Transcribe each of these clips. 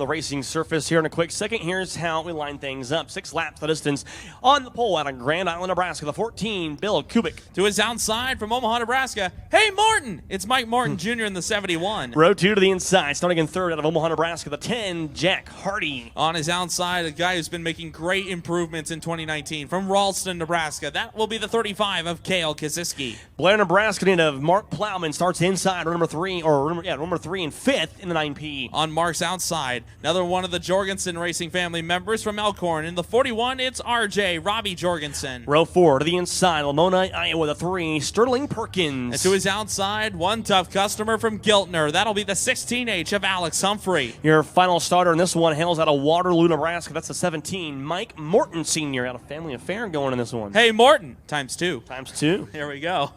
The racing surface here in a quick second. Here's how we line things up. 6 laps the distance on the pole out of Grand Island, Nebraska. The 14, Bill Kubik. To his outside from Omaha, Nebraska. Hey, Morton! It's Mike Morton Jr. in the 71. Row 2 to the inside, starting in third out of Omaha, Nebraska. The 10, Jack Hardy. On his outside, a guy who's been making great improvements in 2019 from Ralston, Nebraska. That will be the 35 of Kale Kaziski. Blair, Nebraska native Mark Plowman starts inside, number 3 and 5th in the 9P. On Mark's outside, another one of the Jorgensen Racing family members from Elkhorn. In the 41, it's RJ, Robbie Jorgensen. Row 4 to the inside, Lamoni, Iowa, the 3, Sterling Perkins. And to his outside, one tough customer from Giltner. That'll be the 16H of Alex Humphrey. Your final starter in this one hails out of Waterloo, Nebraska. That's the 17, Mike Morton Sr. out of Family Affair going in this one. Hey, Morton, times 2. Times 2. Here we go.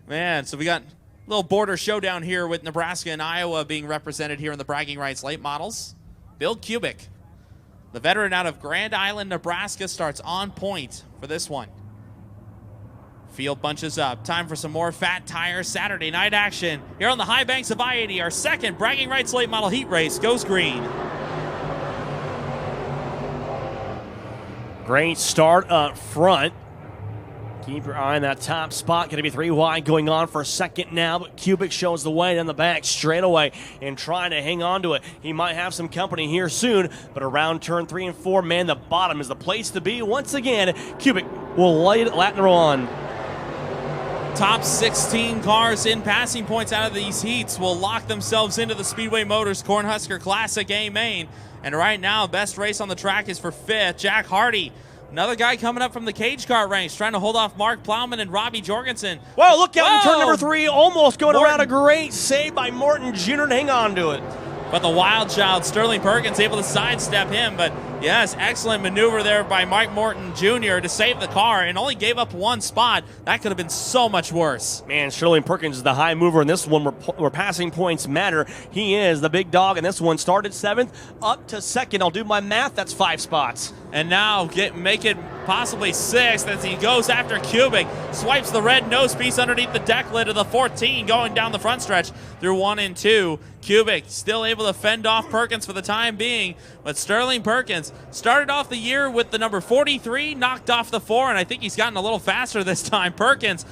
Man, so we got a little border showdown here with Nebraska and Iowa being represented here in the bragging rights late models. Bill Kubik, the veteran out of Grand Island, Nebraska, starts on point for this one. Field bunches up. Time for some more Fat Tire Saturday night action here on the high banks of I-80. Our second bragging rights late model heat race goes green. Great start up front. Keep your eye on that top spot. Going to be 3 wide going on for a second now, but Kubik shows the way down the back straight away and trying to hang on to it. He might have some company here soon, but around turn 3 and 4, man, the bottom is the place to be. Once again, Kubik will light Latner on. Top 16 cars in passing points out of these heats will lock themselves into the Speedway Motors Cornhusker Classic A main. And right now, best race on the track is for 5th, Jack Hardy. Another guy coming up from the cage car ranks, trying to hold off Mark Plowman and Robbie Jorgensen. Whoa, look out in turn number 3, almost going Morton. around. A great save by Morton Jr. to hang on to it. But the wild child, Sterling Perkins, able to sidestep him. But yes, excellent maneuver there by Mike Morton Jr. to save the car and only gave up 1 spot. That could have been so much worse. Man, Sterling Perkins is the high mover in this one where passing points matter. He is the big dog in this one. Started 7th, up to 2nd. I'll do my math. That's 5 spots. And now make it possibly 6th as he goes after Kubik. Swipes the red nose piece underneath the deck lid of the 14 going down the front stretch through 1 and 2. Kubik still able to fend off Perkins for the time being, but Sterling Perkins started off the year with the number 43, knocked off the 4, and I think he's gotten a little faster this time. Perkins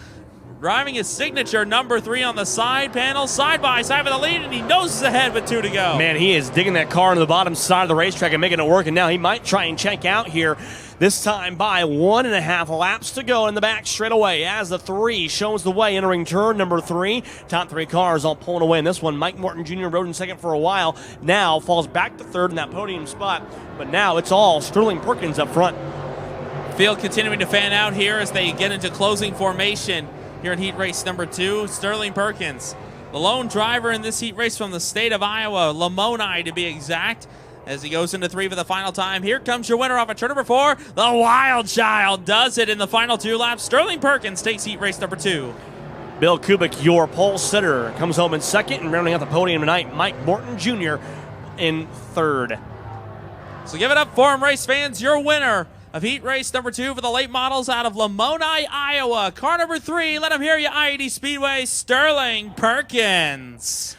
driving his signature number 3 on the side panel, side by side with the lead, and he noses ahead with 2 to go. Man, he is digging that car into the bottom side of the racetrack and making it work, and now he might try and check out here. This time by 1.5 laps to go in the back straight away as the 3 shows the way entering turn number 3. Top 3 cars all pulling away in this one. Mike Morton Jr. rode in 2nd for a while. Now falls back to 3rd in that podium spot. But now it's all Sterling Perkins up front. Field continuing to fan out here as they get into closing formation here in heat race number 2. Sterling Perkins, the lone driver in this heat race from the state of Iowa, Lamoni to be exact. As he goes into 3 for the final time. Here comes your winner off of turn number 4. The Wild Child does it in the final 2 laps. Sterling Perkins takes heat race number 2. Bill Kubik, your pole sitter, comes home in 2nd, and rounding out the podium tonight, Mike Morton Jr. in 3rd. So give it up for him, race fans. Your winner of heat race number 2 for the late models out of Lamoni, Iowa. Car number 3, let him hear you, I-80 Speedway, Sterling Perkins.